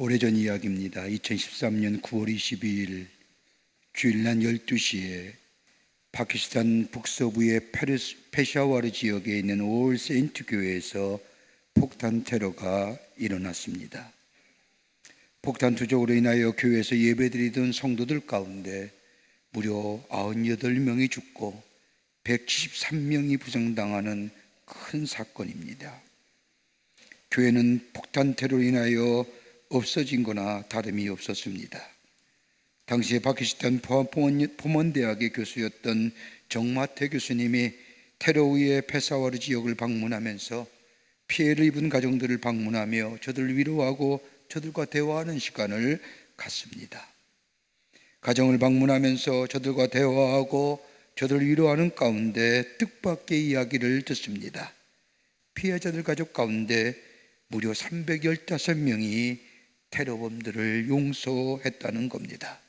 오래전 이야기입니다. 2013년 9월 22일 주일날 12시에 파키스탄 북서부의 페샤와르 지역에 있는 올 세인트 교회에서 폭탄 테러가 일어났습니다. 폭탄 투적으로 인하여 교회에서 예배드리던 성도들 가운데 무려 98명이 죽고 173명이 부상당하는 큰 사건입니다. 교회는 폭탄 테러로 인하여 없어진 거나 다름이 없었습니다. 당시에 파키스탄 포먼대학의 교수였던 정마태 교수님이 테러 후에 페사와르 지역을 방문하면서 피해를 입은 가정들을 방문하며 저들을 위로하고 저들과 대화하는 시간을 갖습니다. 가정을 방문하면서 저들과 대화하고 저들을 위로하는 가운데 뜻밖의 이야기를 듣습니다. 피해자들 가족 가운데 무려 315명이 테러범들을 용서했다는 겁니다.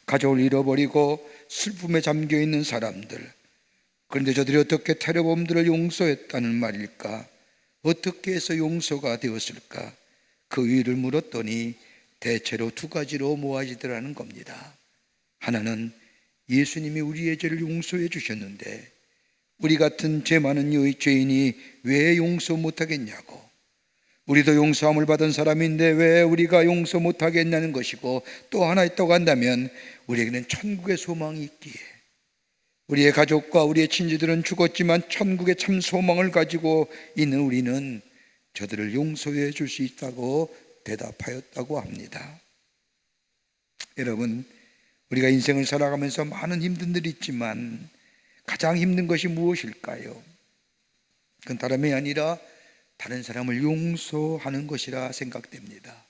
가족을 잃어버리고 슬픔에 잠겨있는 사람들, 그런데 저들이 어떻게 테러범들을 용서했다는 말일까? 어떻게 해서 용서가 되었을까? 그 이유를 물었더니 대체로 두 가지로 모아지더라는 겁니다. 하나는 예수님이 우리의 죄를 용서해 주셨는데 우리 같은 죄 많은 죄인이 왜 용서 못하겠냐고, 우리도 용서함을 받은 사람인데 왜 우리가 용서 못하겠냐는 것이고, 또 하나 있다고 한다면 우리에게는 천국의 소망이 있기에 우리의 가족과 우리의 친지들은 죽었지만 천국의 참 소망을 가지고 있는 우리는 저들을 용서해 줄 수 있다고 대답하였다고 합니다. 여러분, 우리가 인생을 살아가면서 많은 힘든 일이 있지만 가장 힘든 것이 무엇일까요? 그건 다름이 아니라 다른 사람을 용서하는 것이라 생각됩니다.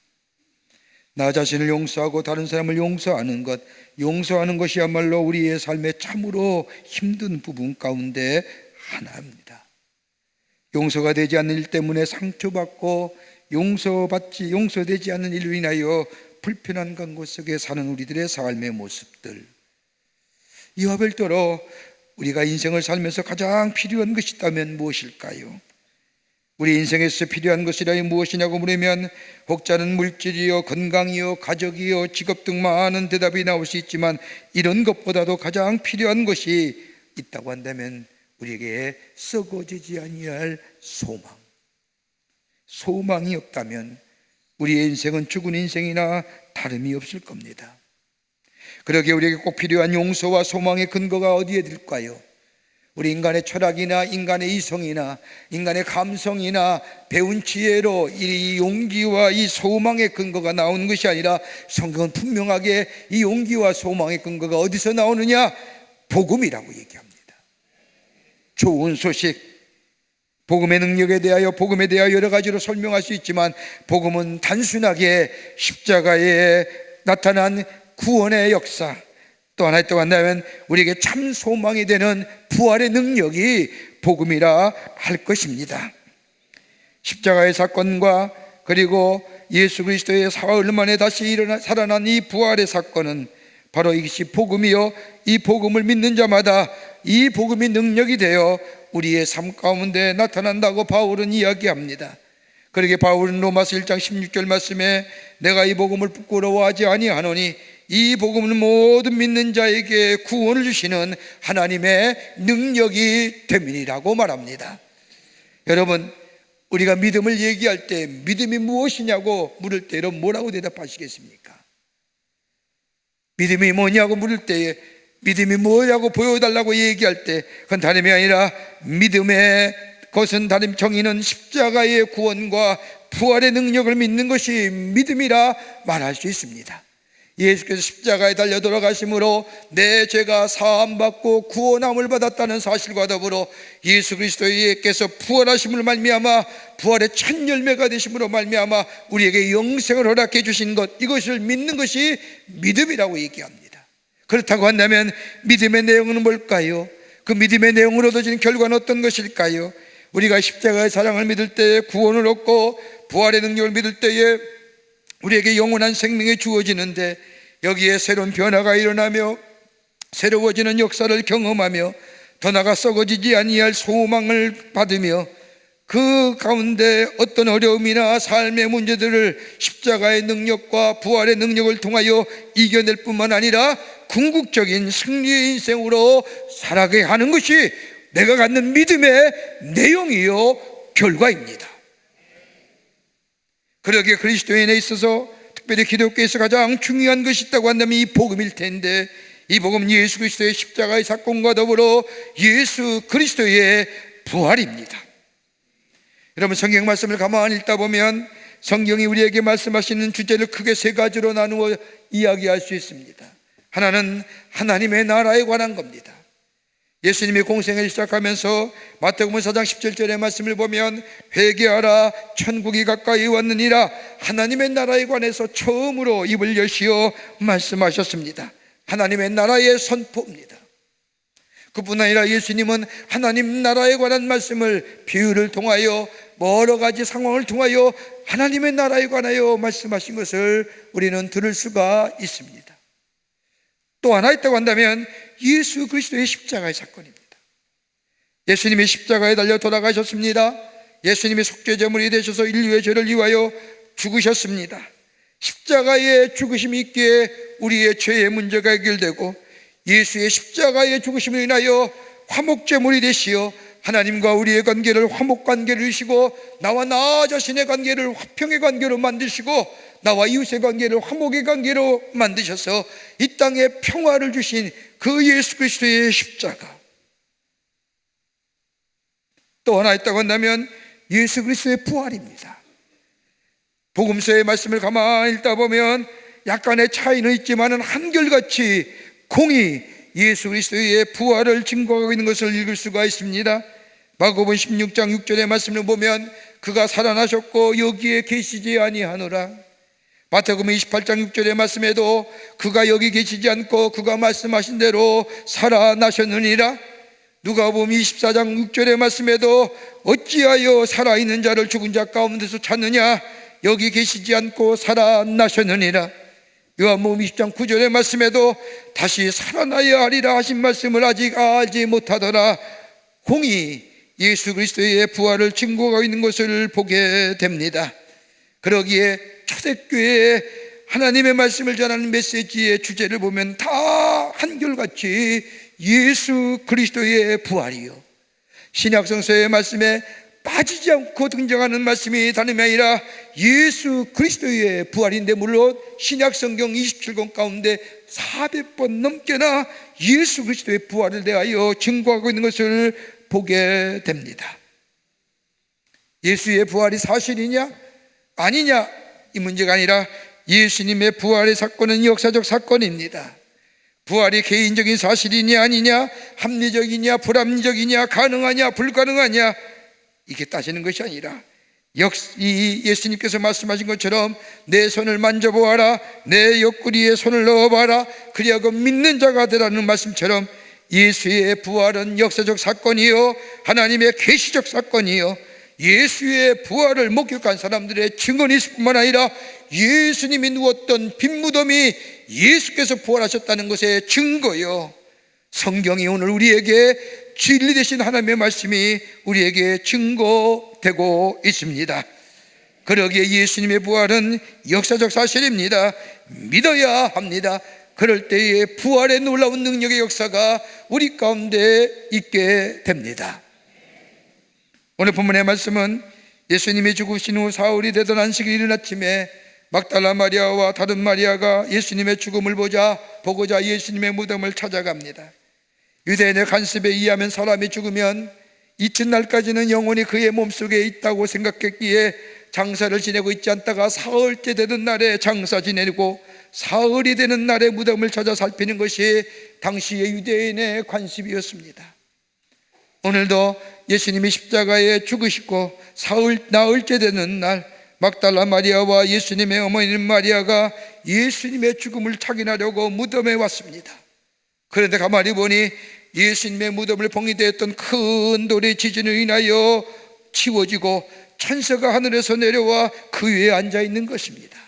나 자신을 용서하고 다른 사람을 용서하는 것이야말로 우리의 삶의 참으로 힘든 부분 가운데 하나입니다. 용서가 되지 않는 일 때문에 상처받고 용서되지 않는 일로 인하여 불편한 간곳 속에 사는 우리들의 삶의 모습들, 이와 별도로 우리가 인생을 살면서 가장 필요한 것이 있다면 무엇일까요? 우리 인생에서 필요한 것이라 무엇이냐고 물으면 혹자는 물질이요, 건강이요, 가족이요, 직업 등 많은 대답이 나올 수 있지만 이런 것보다도 가장 필요한 것이 있다고 한다면 우리에게 썩어지지 아니할 소망이 없다면 우리의 인생은 죽은 인생이나 다름이 없을 겁니다. 그러기에 우리에게 꼭 필요한 용서와 소망의 근거가 어디에 들까요? 우리 인간의 철학이나 인간의 이성이나 인간의 감성이나 배운 지혜로 이 용기와 이 소망의 근거가 나오는 것이 아니라 성경은 분명하게 이 용기와 소망의 근거가 어디서 나오느냐? 복음이라고 얘기합니다. 좋은 소식, 복음의 능력에 대하여 여러 가지로 설명할 수 있지만 복음은 단순하게 십자가에 나타난 구원의 역사, 또 하나 있다고 한다면 우리에게 참 소망이 되는 부활의 능력이 복음이라 할 것입니다. 십자가의 사건과 그리고 예수 그리스도의 사흘 만에 다시 살아난 이 부활의 사건은 바로 이것이 복음이요, 이 복음을 믿는 자마다 이 복음이 능력이 되어 우리의 삶 가운데 나타난다고 바울은 이야기합니다. 그러기에 바울은 로마서 1장 16절 말씀에 내가 이 복음을 부끄러워하지 아니하노니 이 복음은 모든 믿는 자에게 구원을 주시는 하나님의 능력이 됨이라고 말합니다. 여러분, 우리가 믿음을 얘기할 때 믿음이 무엇이냐고 물을 때 여러분 뭐라고 대답하시겠습니까? 믿음이 뭐냐고 물을 때에 믿음이 뭐냐고 보여달라고 얘기할 때 그건 다름이 아니라 믿음의 것은 다른 정의는 십자가의 구원과 부활의 능력을 믿는 것이 믿음이라 말할 수 있습니다. 예수께서 십자가에 달려 돌아가심으로 내 죄가 사함받고 구원함을 받았다는 사실과 더불어 예수 그리스도께서 부활하심을 말미암아 부활의 첫 열매가 되심으로 말미암아 우리에게 영생을 허락해 주신 것, 이것을 믿는 것이 믿음이라고 얘기합니다. 그렇다고 한다면 믿음의 내용은 뭘까요? 그 믿음의 내용으로 얻어지는 결과는 어떤 것일까요? 우리가 십자가의 사랑을 믿을 때에 구원을 얻고 부활의 능력을 믿을 때에 우리에게 영원한 생명이 주어지는데 여기에 새로운 변화가 일어나며 새로워지는 역사를 경험하며 더 나아가 썩어지지 아니할 소망을 받으며 그 가운데 어떤 어려움이나 삶의 문제들을 십자가의 능력과 부활의 능력을 통하여 이겨낼 뿐만 아니라 궁극적인 승리의 인생으로 살아가게 하는 것이 내가 갖는 믿음의 내용이요 결과입니다. 그러기에 그리스도인에 있어서, 특별히 기독교에서 가장 중요한 것이 있다고 한다면 이 복음일 텐데, 이 복음은 예수 그리스도의 십자가의 사건과 더불어 예수 그리스도의 부활입니다. 여러분, 성경 말씀을 가만히 읽다 보면 성경이 우리에게 말씀하시는 주제를 크게 세 가지로 나누어 이야기할 수 있습니다. 하나는 하나님의 나라에 관한 겁니다. 예수님이 공생을 시작하면서 마태복음 4장 17절의 말씀을 보면 회개하라 천국이 가까이 왔느니라, 하나님의 나라에 관해서 처음으로 입을 여시어 말씀하셨습니다. 하나님의 나라의 선포입니다. 그뿐 아니라 예수님은 하나님 나라에 관한 말씀을 비유를 통하여 여러 가지 상황을 통하여 하나님의 나라에 관하여 말씀하신 것을 우리는 들을 수가 있습니다. 또 하나 있다고 한다면 예수 그리스도의 십자가의 사건입니다. 예수님이 십자가에 달려 돌아가셨습니다. 예수님이 속죄제물이 되셔서 인류의 죄를 위하여 죽으셨습니다. 십자가의 죽으심이 있기에 우리의 죄의 문제가 해결되고, 예수의 십자가의 죽으심을 인하여 화목제물이 되시어 하나님과 우리의 관계를 화목관계를 이루시고, 나와 나 자신의 관계를 화평의 관계로 만드시고, 나와 이웃의 관계를 화목의 관계로 만드셔서 이 땅에 평화를 주신 그 예수 그리스도의 십자가. 또 하나 있다고 한다면 예수 그리스도의 부활입니다. 복음서의 말씀을 가만히 읽다 보면 약간의 차이는 있지만 한결같이 공히 예수 그리스도의 부활을 증거하고 있는 것을 읽을 수가 있습니다. 마가복음 16장 6절의 말씀을 보면 그가 살아나셨고 여기에 계시지 아니하노라. 마태복음 28장 6절의 말씀에도 그가 여기 계시지 않고 그가 말씀하신 대로 살아나셨느니라. 누가복음 24장 6절의 말씀에도 어찌하여 살아있는 자를 죽은 자 가운데서 찾느냐, 여기 계시지 않고 살아나셨느니라. 요한복음 20장 9절의 말씀에도 다시 살아나야 하리라 하신 말씀을 아직 알지 못하더라. 공이 예수 그리스도의 부활을 증거하고 있는 것을 보게 됩니다. 그러기에 초대교회에 하나님의 말씀을 전하는 메시지의 주제를 보면 다 한결같이 예수 그리스도의 부활이요, 신약성서의 말씀에 빠지지 않고 등장하는 말씀이 다름이 아니라 예수 그리스도의 부활인데, 물론 신약성경 27권 가운데 400번 넘게나 예수 그리스도의 부활을 대하여 증거하고 있는 것을 보게 됩니다. 예수의 부활이 사실이냐 아니냐 이 문제가 아니라 예수님의 부활의 사건은 역사적 사건입니다. 부활이 개인적인 사실이냐 아니냐, 합리적이냐 불합리적이냐, 가능하냐 불가능하냐, 이게 따지는 것이 아니라 예수님께서 말씀하신 것처럼 내 손을 만져보아라, 내 옆구리에 손을 넣어봐라, 그리하고 믿는 자가 되라는 말씀처럼 예수의 부활은 역사적 사건이요, 하나님의 계시적 사건이요, 예수의 부활을 목격한 사람들의 증언이 있을 뿐만 아니라 예수님이 누웠던 빈 무덤이 예수께서 부활하셨다는 것의 증거요, 성경이 오늘 우리에게 진리 되신 하나님의 말씀이 우리에게 증거되고 있습니다. 그러기에 예수님의 부활은 역사적 사실입니다. 믿어야 합니다. 그럴 때에 부활의 놀라운 능력의 역사가 우리 가운데 있게 됩니다. 오늘 본문의 말씀은 예수님이 죽으신 후 사흘이 되던 안식일 이른 아침에 막달라 마리아와 다른 마리아가 예수님의 죽음을 보고자 예수님의 무덤을 찾아갑니다. 유대인의 관습에 의하면 사람이 죽으면 이튿날까지는 영혼이 그의 몸속에 있다고 생각했기에 장사를 지내고 있지 않다가 사흘째 되는 날에 장사 지내고 사흘이 되는 날에 무덤을 찾아 살피는 것이 당시의 유대인의 관습이었습니다. 오늘도 예수님이 십자가에 죽으시고 나흘째 되는 날, 막달라 마리아와 예수님의 어머니인 마리아가 예수님의 죽음을 확인하려고 무덤에 왔습니다. 그런데 가만히 보니 예수님의 무덤을 봉인되었던 큰 돌의 지진으로 인하여 치워지고 천사가 하늘에서 내려와 그 위에 앉아 있는 것입니다.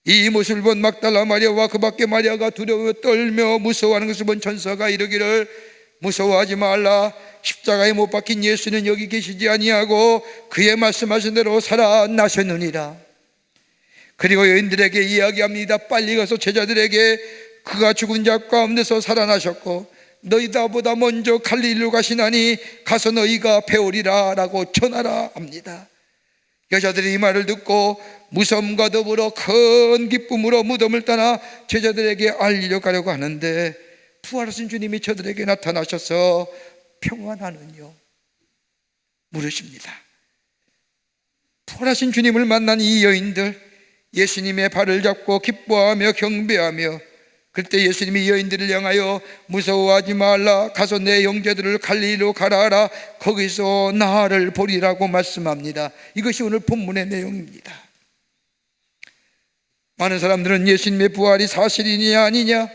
이 모습을 본 막달라 마리아와 그 밖에 마리아가 두려워 떨며 무서워하는 것을 본 천사가 이르기를 무서워하지 말라. 십자가에 못 박힌 예수는 여기 계시지 아니하고 그의 말씀하신 대로 살아나셨느니라. 그리고 여인들에게 이야기합니다. 빨리 가서 제자들에게 그가 죽은 자 가운데서 살아나셨고 너희 나보다 먼저 갈릴리로 가시나니 가서 너희가 배우리라 라고 전하라 합니다. 여자들이 이 말을 듣고 무서움과 더불어 큰 기쁨으로 무덤을 떠나 제자들에게 알리려 가려고 하는데 부활하신 주님이 저들에게 나타나셔서 평안하느뇨 물으십니다. 부활하신 주님을 만난 이 여인들, 예수님의 발을 잡고 기뻐하며 경배하며, 그때 예수님이 여인들을 향하여 무서워하지 말라. 가서 내 형제들을 갈릴리로 가라하라. 거기서 나를 보리라고 말씀합니다. 이것이 오늘 본문의 내용입니다. 많은 사람들은 예수님의 부활이 사실이냐 아니냐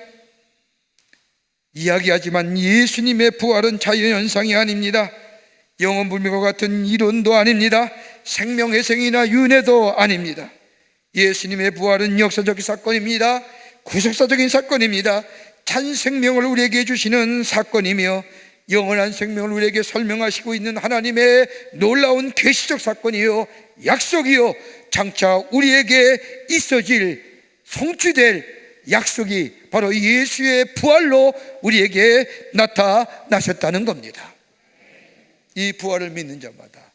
이야기하지만 예수님의 부활은 자연현상이 아닙니다. 영원불명과 같은 이론도 아닙니다. 생명회생이나 윤회도 아닙니다. 예수님의 부활은 역사적 사건입니다. 구속사적인 사건입니다. 참 생명을 우리에게 주시는 사건이며 영원한 생명을 우리에게 설명하시고 있는 하나님의 놀라운 계시적 사건이요 약속이요 장차 우리에게 있어질 성취될 약속이 바로 예수의 부활로 우리에게 나타나셨다는 겁니다. 이 부활을 믿는 자마다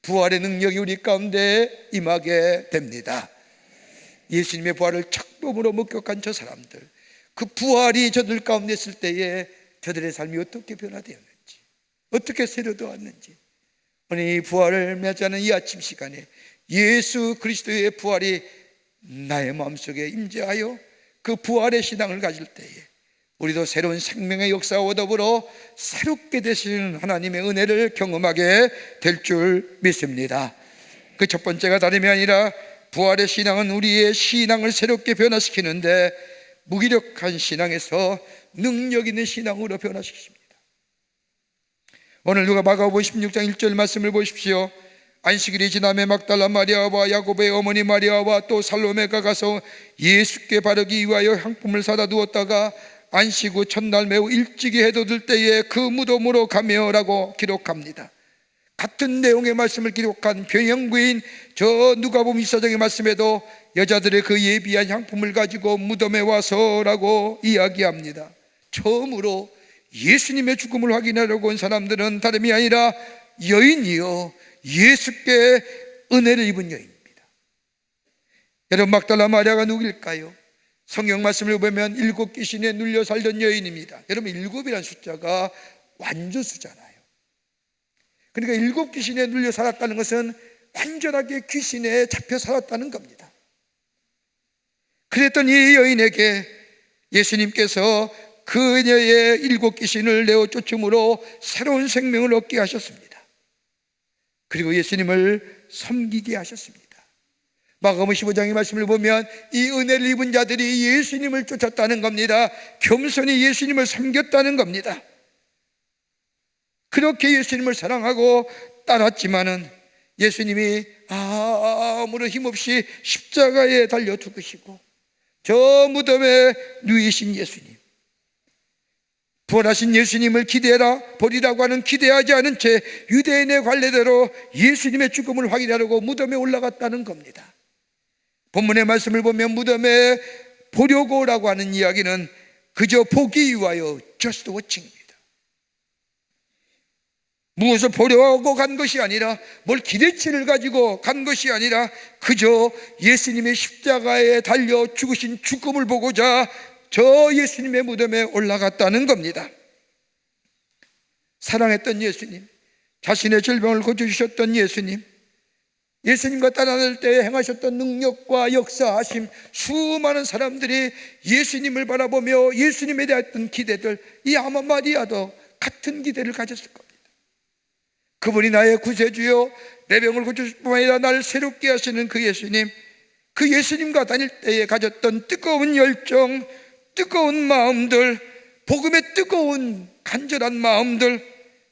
부활의 능력이 우리 가운데 임하게 됩니다. 예수님의 부활을 착범으로 목격한 저 사람들, 그 부활이 저들 가운데 있을 때에 저들의 삶이 어떻게 변화되었는지, 어떻게 세려되었는지, 오늘 이 부활을 맞이하는 이 아침 시간에 예수 그리스도의 부활이 나의 마음속에 임재하여 그 부활의 신앙을 가질 때에 우리도 새로운 생명의 역사와 더불어 새롭게 되시는 하나님의 은혜를 경험하게 될 줄 믿습니다. 그 첫 번째가 다름이 아니라 부활의 신앙은 우리의 신앙을 새롭게 변화시키는데 무기력한 신앙에서 능력 있는 신앙으로 변화시킵니다. 오늘 누가 마가복음 16장 1절 말씀을 보십시오. 안식일이 지남에 막달라 마리아와 야고보의 어머니 마리아와 또 살로메가 가서 예수께 바르기 위하여 향품을 사다 두었다가 안식 후 첫날 매우 일찍이 해도 들 때에 그 무덤으로 가며라고 기록합니다. 같은 내용의 말씀을 기록한 변형구인 저 누가복음 24장의 말씀에도 여자들의 그 예비한 향품을 가지고 무덤에 와서라고 이야기합니다. 처음으로 예수님의 죽음을 확인하려고 온 사람들은 다름이 아니라 여인이요 예수께 은혜를 입은 여인입니다. 여러분, 막달라 마리아가 누구일까요? 성경 말씀을 보면 7 귀신에 눌려 살던 여인입니다. 여러분, 7이라는 숫자가 완주수잖아요. 그러니까 7 귀신에 눌려 살았다는 것은 완전하게 귀신에 잡혀 살았다는 겁니다. 그랬던 이 여인에게 예수님께서 그녀의 7 귀신을 내어 쫓음으로 새로운 생명을 얻게 하셨습니다. 그리고 예수님을 섬기게 하셨습니다. 마가복음 15장의 말씀을 보면 이 은혜를 입은 자들이 예수님을 쫓았다는 겁니다. 겸손히 예수님을 섬겼다는 겁니다. 그렇게 예수님을 사랑하고 따랐지만은 예수님이 아무런 힘없이 십자가에 달려 죽으시고 저 무덤에 누이신 예수님, 부활하신 예수님을 기대해라 보리라고 하는 기대하지 않은 채 유대인의 관례대로 예수님의 죽음을 확인하려고 무덤에 올라갔다는 겁니다. 본문의 말씀을 보면 무덤에 보려고라고 하는 이야기는 그저 보기 위하여 just watching입니다. 무엇을 보려고 간 것이 아니라, 뭘 기대치를 가지고 간 것이 아니라 그저 예수님의 십자가에 달려 죽으신 죽음을 보고자 저 예수님의 무덤에 올라갔다는 겁니다. 사랑했던 예수님, 자신의 질병을 고쳐주셨던 예수님, 예수님과 따라다닐 때 행하셨던 능력과 역사하심, 수많은 사람들이 예수님을 바라보며 예수님에 대한 기대들, 이 아마 마리아도 같은 기대를 가졌을 겁니다. 그분이 나의 구세주요, 내 병을 고쳐줄 뿐만 아니라 나를 새롭게 하시는 그 예수님, 그 예수님과 다닐 때에 가졌던 뜨거운 열정, 뜨거운 마음들, 복음의 뜨거운 간절한 마음들,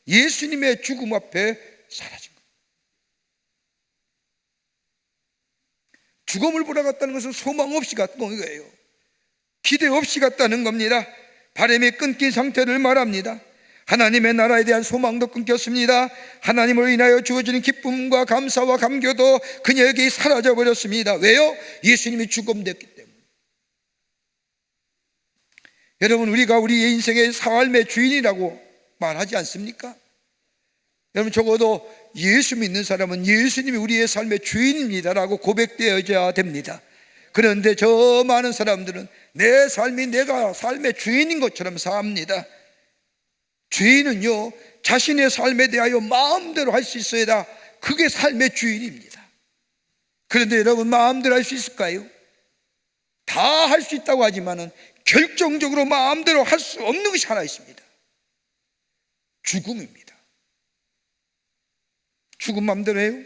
예수님의 죽음 앞에 사라진 겁니다. 죽음을 보러 갔다는 것은 소망 없이 갔던 거예요. 기대 없이 갔다는 겁니다. 바람이 끊긴 상태를 말합니다. 하나님의 나라에 대한 소망도 끊겼습니다. 하나님을 인하여 주어지는 기쁨과 감사와 감격도 그녀에게 사라져버렸습니다. 왜요? 예수님이 죽음됐기 때문에. 여러분, 우리가 우리의 인생의 삶의 주인이라고 말하지 않습니까? 여러분, 적어도 예수 믿는 사람은 예수님이 우리의 삶의 주인입니다라고 고백되어야 됩니다. 그런데 저 많은 사람들은 내 삶이 내가 삶의 주인인 것처럼 삽니다. 주인은요, 자신의 삶에 대하여 마음대로 할 수 있어야 그게 삶의 주인입니다. 그런데 여러분, 마음대로 할 수 있을까요? 다 할 수 있다고 하지만은 결정적으로 마음대로 할 수 없는 것이 하나 있습니다. 죽음입니다. 죽음 마음대로 해요?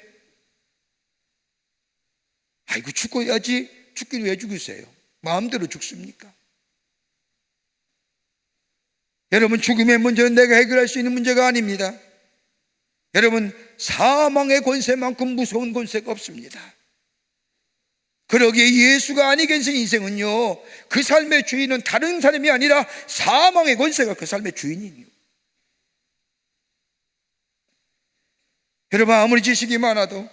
아이고, 죽어야지. 죽긴 왜 죽으세요? 마음대로 죽습니까? 여러분, 죽음의 문제는 내가 해결할 수 있는 문제가 아닙니다. 여러분, 사망의 권세만큼 무서운 권세가 없습니다. 그러기에 예수가 아니 계신 인생은요, 그 삶의 주인은 다른 사람이 아니라 사망의 권세가 그 삶의 주인이에요. 여러분, 아무리 지식이 많아도,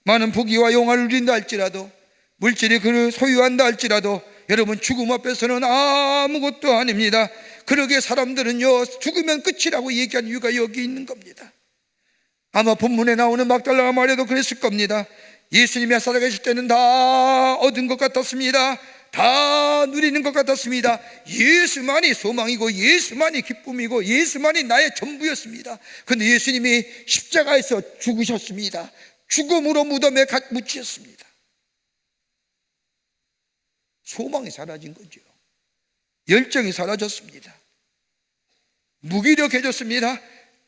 많은 부귀와 영화를 누린다 할지라도, 물질이 그를 소유한다 할지라도, 여러분, 죽음 앞에서는 아무것도 아닙니다. 그러기에 사람들은요, 죽으면 끝이라고 얘기하는 이유가 여기 있는 겁니다. 아마 본문에 나오는 막달라 마리아도 그랬을 겁니다. 예수님이 살아계실 때는 다 얻은 것 같았습니다. 다 누리는 것 같았습니다. 예수만이 소망이고 예수만이 기쁨이고 예수만이 나의 전부였습니다. 그런데 예수님이 십자가에서 죽으셨습니다. 죽음으로 무덤에 묻히셨습니다. 소망이 사라진 거죠. 열정이 사라졌습니다. 무기력해졌습니다.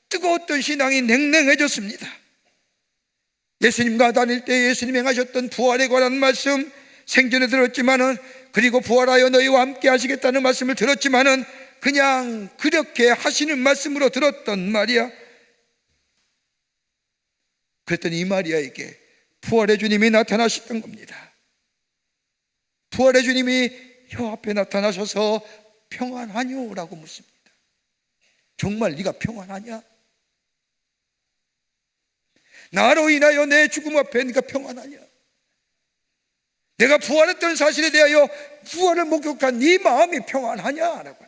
뜨거웠던 신앙이 냉랭해졌습니다. 예수님과 다닐 때 예수님이 행하셨던 부활에 관한 말씀 생전에 들었지만은, 그리고 부활하여 너희와 함께 하시겠다는 말씀을 들었지만은 그냥 그렇게 하시는 말씀으로 들었던 말이야. 그랬더니 이 마리아에게 부활의 주님이 나타나셨던 겁니다. 부활의 주님이 혀 앞에 나타나셔서 평안하뇨? 라고 묻습니다. 정말 네가 평안하냐? 나로 인하여 내 죽음 앞에 네가 평안하냐? 내가 부활했던 사실에 대하여 부활을 목격한 네 마음이 평안하냐? 라고.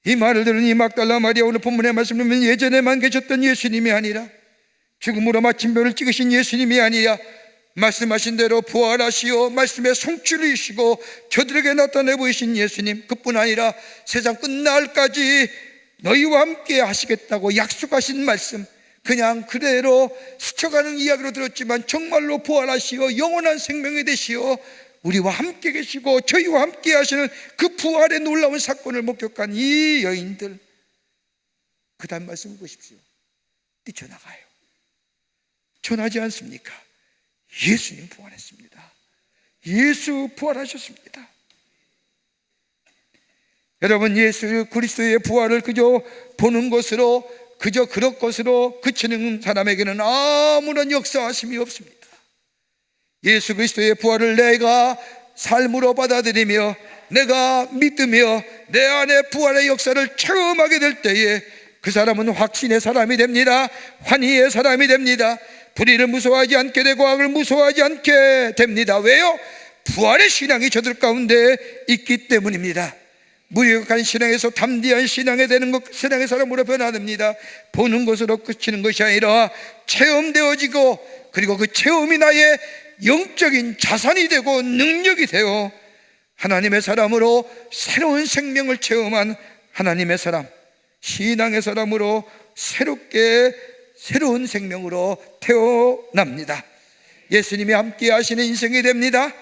이 말을 들은 이 막달라 마리아, 오늘 본문의 말씀을 보면 예전에만 계셨던 예수님이 아니라, 죽음으로 마침표를 찍으신 예수님이 아니라, 말씀하신 대로 부활하시어 말씀의 성취이시고 저들에게 나타내 보이신 예수님, 그뿐 아니라 세상 끝날까지 너희와 함께 하시겠다고 약속하신 말씀, 그냥 그대로 스쳐가는 이야기로 들었지만 정말로 부활하시어 영원한 생명이 되시어 우리와 함께 계시고 저희와 함께 하시는 그 부활의 놀라운 사건을 목격한 이 여인들, 그 다음 말씀을 보십시오. 뛰쳐나가요. 전하지 않습니까? 예수님 부활했습니다. 예수 부활하셨습니다. 여러분, 예수 그리스도의 부활을 그저 보는 것으로, 그저 그럴 것으로 그치는 사람에게는 아무런 역사하심이 없습니다. 예수 그리스도의 부활을 내가 삶으로 받아들이며 내가 믿으며 내 안에 부활의 역사를 체험하게 될 때에 그 사람은 확신의 사람이 됩니다. 환희의 사람이 됩니다. 불의를 무서워하지 않게 되고 악을 무서워하지 않게 됩니다. 왜요? 부활의 신앙이 저들 가운데 있기 때문입니다. 무력한 신앙에서 담대한 신앙에 되는 것, 신앙의 사람으로 변화됩니다. 보는 것으로 그치는 것이 아니라 체험되어지고, 그리고 그 체험이 나의 영적인 자산이 되고 능력이 되어 하나님의 사람으로 새로운 생명을 체험한 하나님의 사람, 신앙의 사람으로 새로운 생명으로 태어납니다. 예수님이 함께 하시는 인생이 됩니다.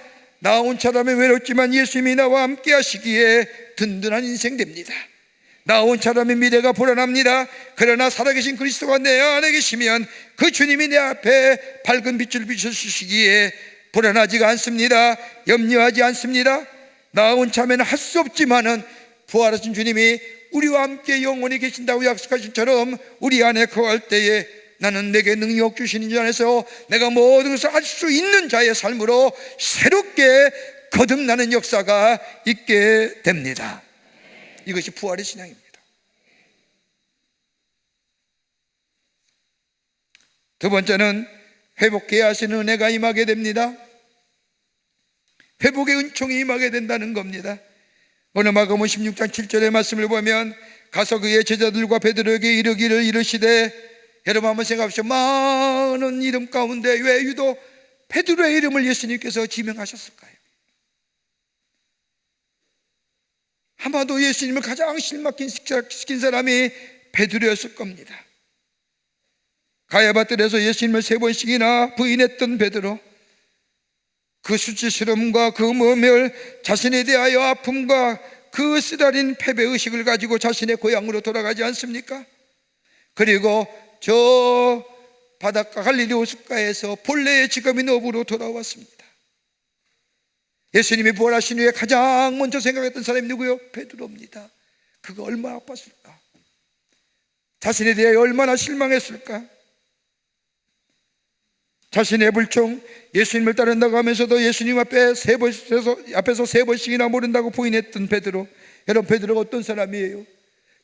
나 혼자라면 외롭지만 예수님이 나와 함께 하시기에 든든한 인생 됩니다. 나 혼자라면 미래가 불안합니다. 그러나 살아계신 그리스도가 내 안에 계시면 그 주님이 내 앞에 밝은 빛을 비춰주시기에 불안하지가 않습니다. 염려하지 않습니다. 나 혼자면 할 수 없지만은 부활하신 주님이 우리와 함께 영원히 계신다고 약속하신 처럼 우리 안에 거할 때에 나는 내게 능력 주시는 자 안에서 내가 모든 것을 할 수 있는 자의 삶으로 새롭게 거듭나는 역사가 있게 됩니다. 이것이 부활의 신앙입니다. 두 번째는 회복해야 하시는 은혜가 임하게 됩니다. 회복의 은총이 임하게 된다는 겁니다. 오늘 마가복음 16장 7절의 말씀을 보면 가서 그의 제자들과 베드로에게 이르기를 이르시되, 여러분 한번 생각하십시오. 많은 이름 가운데 왜 유독 베드로의 이름을 예수님께서 지명하셨을까요? 아마도 예수님을 가장 실망시킨 사람이 베드로였을 겁니다. 가야바 뜰에서 예수님을 3번씩이나 부인했던 베드로, 그 수치스러움과 그 모멸, 자신에 대하여 아픔과 그 쓰라린 패배의식을 가지고 자신의 고향으로 돌아가지 않습니까? 그리고 저 바닷가 갈릴리 호숫가에서 본래의 직업인 어부로 돌아왔습니다. 예수님이 부활하신 후에 가장 먼저 생각했던 사람이 누구요? 베드로입니다. 그가 얼마나 아팠을까? 자신에 대하여 얼마나 실망했을까? 자신의 불총, 예수님을 따른다고 하면서도 예수님 앞에서 3번씩이나 모른다고 부인했던 베드로. 여러분, 베드로가 어떤 사람이에요?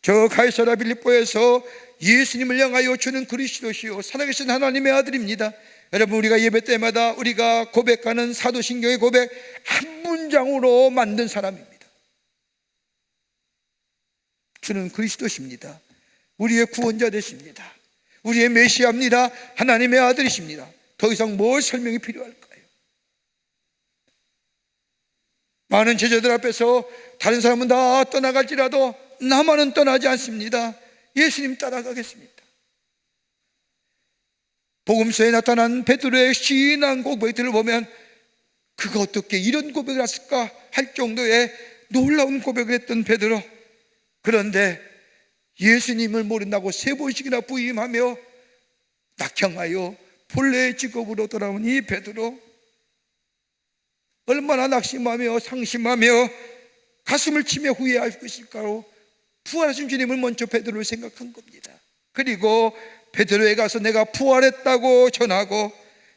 저 가이사랴 빌립보에서 예수님을 향하여 주는 그리스도시요 살아계신 하나님의 아들입니다. 여러분, 우리가 예배 때마다 우리가 고백하는 사도신경의 고백 한 문장으로 만든 사람입니다. 주는 그리스도십니다. 우리의 구원자 되십니다. 우리의 메시아입니다. 하나님의 아들이십니다. 더 이상 뭘 설명이 필요할까요? 많은 제자들 앞에서 다른 사람은 다 떠나갈지라도 나만은 떠나지 않습니다. 예수님 따라가겠습니다. 복음서에 나타난 베드로의 신앙 고백들을 보면 그가 어떻게 이런 고백을 했을까 할 정도의 놀라운 고백을 했던 베드로. 그런데 예수님을 모른다고 3번씩이나 부임하며 낙향하여 본래의 직업으로 돌아온 이 베드로, 얼마나 낙심하며 상심하며 가슴을 치며 후회할 것일까로 부활하신 주님을 먼저 베드로를 생각한 겁니다. 그리고 베드로에 가서 내가 부활했다고 전하고,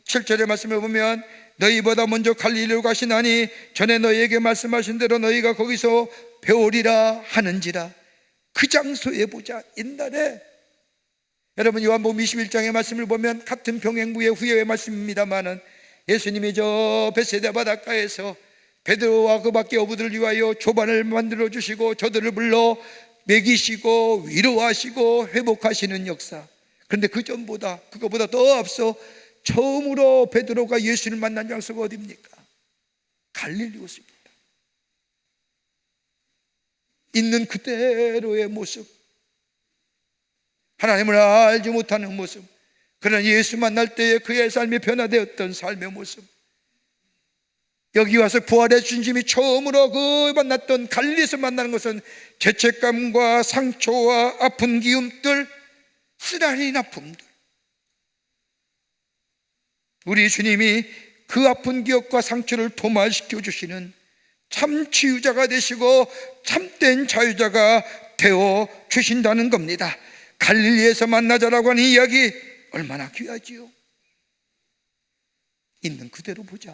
7절의 말씀을 보면 너희보다 먼저 갈릴리로 가시나니 전에 너희에게 말씀하신 대로 너희가 거기서 배우리라 하는지라. 그 장소에 보자. 옛날에 여러분 요한복음 21장의 말씀을 보면 같은 병행부의 후예의 말씀입니다마는 예수님이 저 벳세다 바닷가에서 베드로와 그 밖에 어부들을 위하여 조반을 만들어 주시고 저들을 불러 먹이시고 위로하시고 회복하시는 역사. 그런데 그 전보다, 그것보다 더 앞서 처음으로 베드로가 예수를 만난 장소가 어디입니까? 갈릴리 호수입니다. 있는 그대로의 모습, 하나님을 알지 못하는 모습, 그러나 예수 만날 때에 그의 삶이 변화되었던 삶의 모습, 여기 와서 부활의 중심이 처음으로 그 만났던 갈릴리에서 만나는 것은 죄책감과 상처와 아픈 기움들, 쓰라린 아픔들. 우리 주님이 그 아픈 기억과 상처를 도말시켜 주시는 참 치유자가 되시고 참된 자유자가 되어 주신다는 겁니다. 갈릴리에서 만나자라고 하는 이야기 얼마나 귀하지요. 있는 그대로 보자.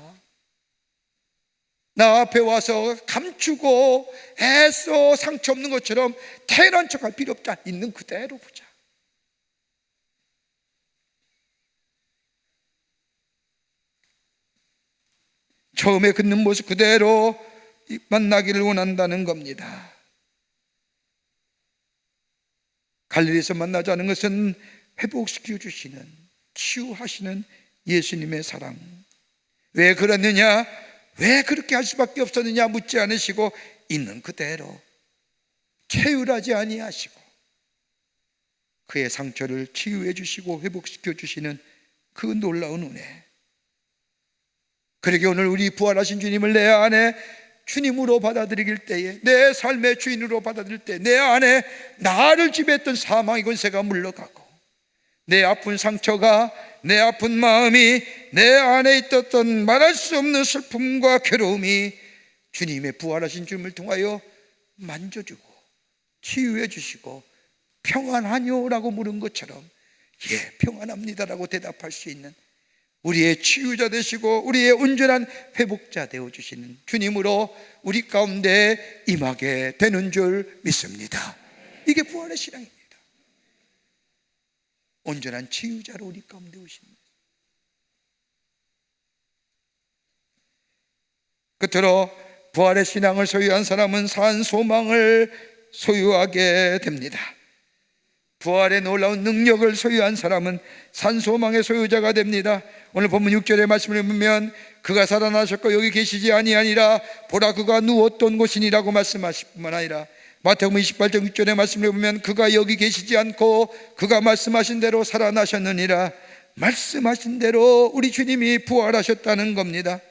나 앞에 와서 감추고 애써 상처 없는 것처럼 태연한 척할 필요 없다. 있는 그대로 보자. 처음에 긋는 모습 그대로 만나기를 원한다는 겁니다. 갈릴리에서 만나자는 것은 회복시켜 주시는, 치유하시는 예수님의 사랑. 왜 그랬느냐, 왜 그렇게 할 수밖에 없었느냐 묻지 않으시고 있는 그대로 체휼하지 아니하시고 그의 상처를 치유해 주시고 회복시켜 주시는 그 놀라운 은혜. 그러게 오늘 우리 부활하신 주님을 내 안에 주님으로 받아들이길 때에, 내 삶의 주인으로 받아들일 때 내 안에 나를 지배했던 사망의 권세가 물러가고, 내 아픈 상처가, 내 아픈 마음이, 내 안에 있었던 말할 수 없는 슬픔과 괴로움이 주님의 부활하신 주님을 통하여 만져주고 치유해 주시고 평안하뇨? 라고 물은 것처럼 예, 평안합니다라고 대답할 수 있는 우리의 치유자 되시고 우리의 온전한 회복자 되어주시는 주님으로 우리 가운데 임하게 되는 줄 믿습니다. 이게 부활의 신앙입니다. 온전한 치유자로 우리 가운데 오십니다. 끝으로 부활의 신앙을 소유한 사람은 산 소망을 소유하게 됩니다. 부활의 놀라운 능력을 소유한 사람은 산 소망의 소유자가 됩니다. 오늘 본문 6절의 말씀을 보면 그가 살아나셨고 여기 계시지 아니하니라 보라 그가 누웠던 곳이니라고 말씀하실 뿐만 아니라 마태복음 28장 6절의 말씀을 보면 그가 여기 계시지 않고 그가 말씀하신 대로 살아나셨느니라. 말씀하신 대로 우리 주님이 부활하셨다는 겁니다.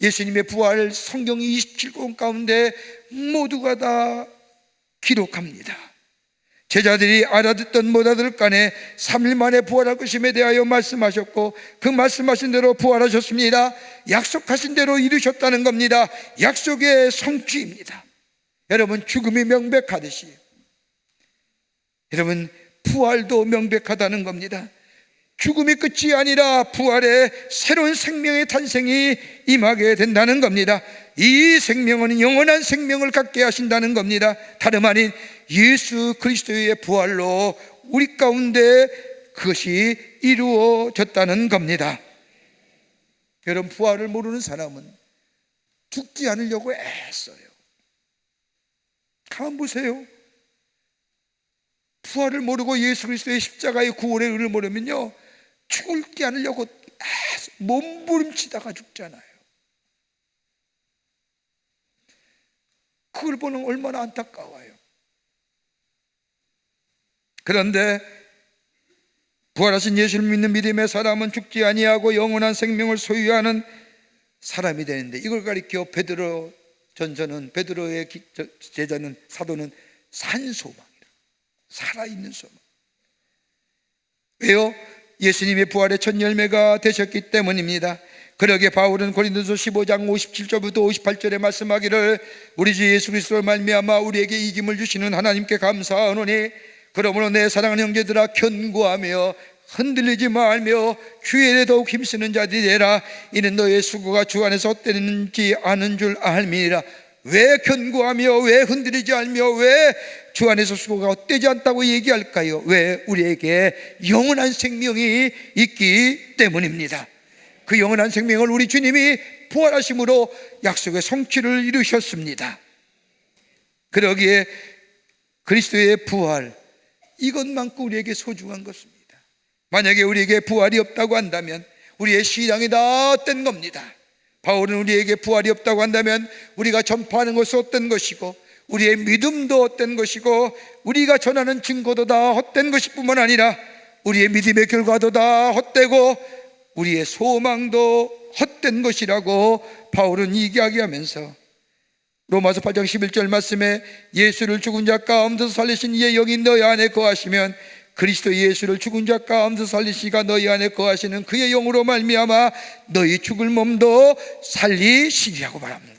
예수님의 부활 성경 27권 가운데 모두가 다 기록합니다. 제자들이 알아듣던 못 알아들 간에 3일 만에 부활할 것임에 대하여 말씀하셨고 그 말씀하신 대로 부활하셨습니다. 약속하신 대로 이루셨다는 겁니다. 약속의 성취입니다. 여러분, 죽음이 명백하듯이 여러분 부활도 명백하다는 겁니다. 죽음이 끝이 아니라 부활의 새로운 생명의 탄생이 임하게 된다는 겁니다. 이 생명은 영원한 생명을 갖게 하신다는 겁니다. 다름 아닌 예수 그리스도의 부활로 우리 가운데 그것이 이루어졌다는 겁니다. 여러분, 부활을 모르는 사람은 죽지 않으려고 애써요. 가만 보세요. 부활을 모르고 예수 그리스도의 십자가의 구원의 의를 모르면요, 죽지 않으려고 몸부림치다가 죽잖아요. 그걸 보면 얼마나 안타까워요. 그런데 부활하신 예수를 믿는 믿음의 사람은 죽지 아니하고 영원한 생명을 소유하는 사람이 되는데, 이걸 가리켜 베드로 전서는, 베드로의 제자는, 사도는 산소망이라, 살아있는 소망. 왜요? 예수님의 부활의 첫 열매가 되셨기 때문입니다. 그러기에 바울은 고린도서 15장 57절부터 58절에 말씀하기를 우리 주 예수 그리스도로 말미암아 우리에게 이김을 주시는 하나님께 감사하노니 그러므로 내 사랑하는 형제들아 견고하며 흔들리지 말며 주의 일에 더욱 힘쓰는 자들이 되라. 이는 너의 수고가 주 안에서 헛되는지 아는 줄 알미니라. 왜 견고하며 왜 흔들리지 않으며 왜 주 안에서 수고가 헛되지 않다고 얘기할까요? 왜? 우리에게 영원한 생명이 있기 때문입니다. 그 영원한 생명을 우리 주님이 부활하심으로 약속의 성취를 이루셨습니다. 그러기에 그리스도의 부활, 이것만큼 우리에게 소중한 것입니다. 만약에 우리에게 부활이 없다고 한다면 우리의 신앙이 다 헛된 겁니다. 바울은 우리에게 부활이 없다고 한다면 우리가 전파하는 것은 헛된 것이고 우리의 믿음도 헛된 것이고 우리가 전하는 증거도 다 헛된 것일 뿐만 아니라 우리의 믿음의 결과도 다 헛되고 우리의 소망도 헛된 것이라고 바울은 이야기하면서 로마서 8장 11절 말씀에 예수를 죽은 자 가운데서 살리신 이의 영이 너희 안에 거하시면 그리스도 예수를 죽은 자 가운데서 살리시가 너희 안에 거하시는 그의 영으로 말미암아 너희 죽을 몸도 살리시리라고 말합니다.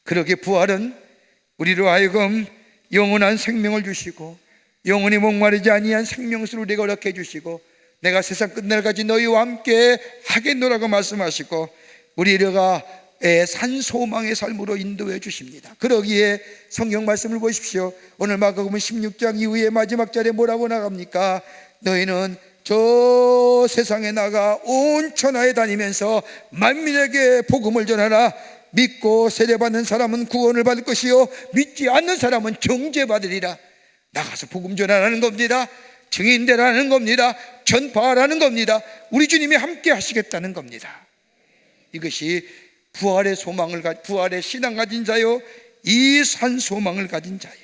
그러기에 부활은 우리로 하여금 영원한 생명을 주시고 영원히 목마르지 아니한 생명수를 우리에게 허락해 주시고 내가 세상 끝날까지 너희와 함께 하겠노라고 말씀하시고 우리가 산소망의 삶으로 인도해 주십니다. 그러기에 성경 말씀을 보십시오. 오늘 마가복음 16장 이후에 마지막 절에 뭐라고 나갑니까? 너희는 저 세상에 나가 온 천하에 다니면서 만민에게 복음을 전하라. 믿고 세례받는 사람은 구원을 받을 것이요 믿지 않는 사람은 정죄받으리라. 나가서 복음 전하라는 겁니다. 증인되라는 겁니다. 전파하라는 겁니다. 우리 주님이 함께 하시겠다는 겁니다. 이것이 부활의 소망을 부활의 신앙 가진 자요, 이 산 소망을 가진 자요.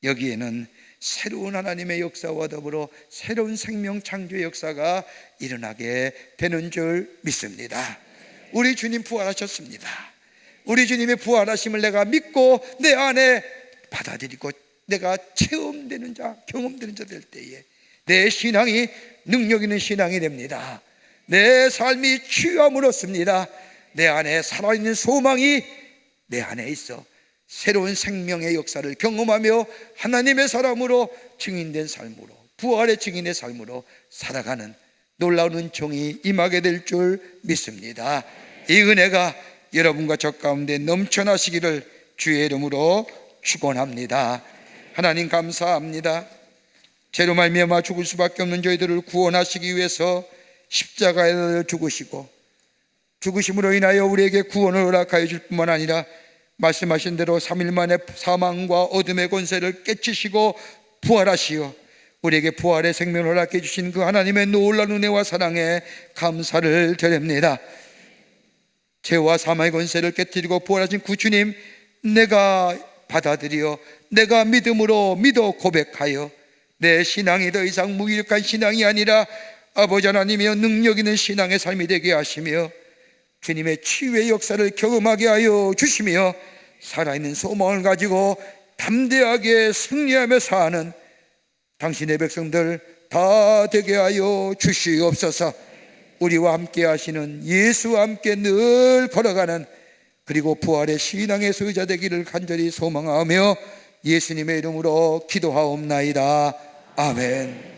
여기에는 새로운 하나님의 역사와 더불어 새로운 생명 창조의 역사가 일어나게 되는 줄 믿습니다. 우리 주님 부활하셨습니다. 우리 주님의 부활하심을 내가 믿고 내 안에 받아들이고 내가 체험되는 자, 경험되는 자 될 때에 내 신앙이 능력 있는 신앙이 됩니다. 내 삶이 치유함을 얻습니다. 내 안에 살아있는 소망이 내 안에 있어 새로운 생명의 역사를 경험하며 하나님의 사람으로 증인된 삶으로 부활의 증인의 삶으로 살아가는 놀라운 은총이 임하게 될 줄 믿습니다. 이 은혜가 여러분과 저 가운데 넘쳐나시기를 주의 이름으로 축원합니다. 하나님 감사합니다. 죄로 말미암아 죽을 수밖에 없는 저희들을 구원하시기 위해서 십자가에 죽으시고 죽으심으로 인하여 우리에게 구원을 허락하여 줄 뿐만 아니라 말씀하신 대로 3일 만에 사망과 어둠의 권세를 깨치시고 부활하시어 우리에게 부활의 생명을 허락해 주신 그 하나님의 놀라운 은혜와 사랑에 감사를 드립니다. 죄와 사망의 권세를 깨뜨리고 부활하신 그 주님, 내가 받아들여 내가 믿음으로 믿어 고백하여 내 신앙이 더 이상 무기력한 신앙이 아니라 아버지 하나님이여 능력 있는 신앙의 삶이 되게 하시며 주님의 치유의 역사를 경험하게 하여 주시며 살아있는 소망을 가지고 담대하게 승리하며 사는 당신의 백성들 다 되게 하여 주시옵소서. 우리와 함께 하시는 예수와 함께 늘 걸어가는 그리고 부활의 신앙의 소유자 되기를 간절히 소망하며 예수님의 이름으로 기도하옵나이다. 아멘.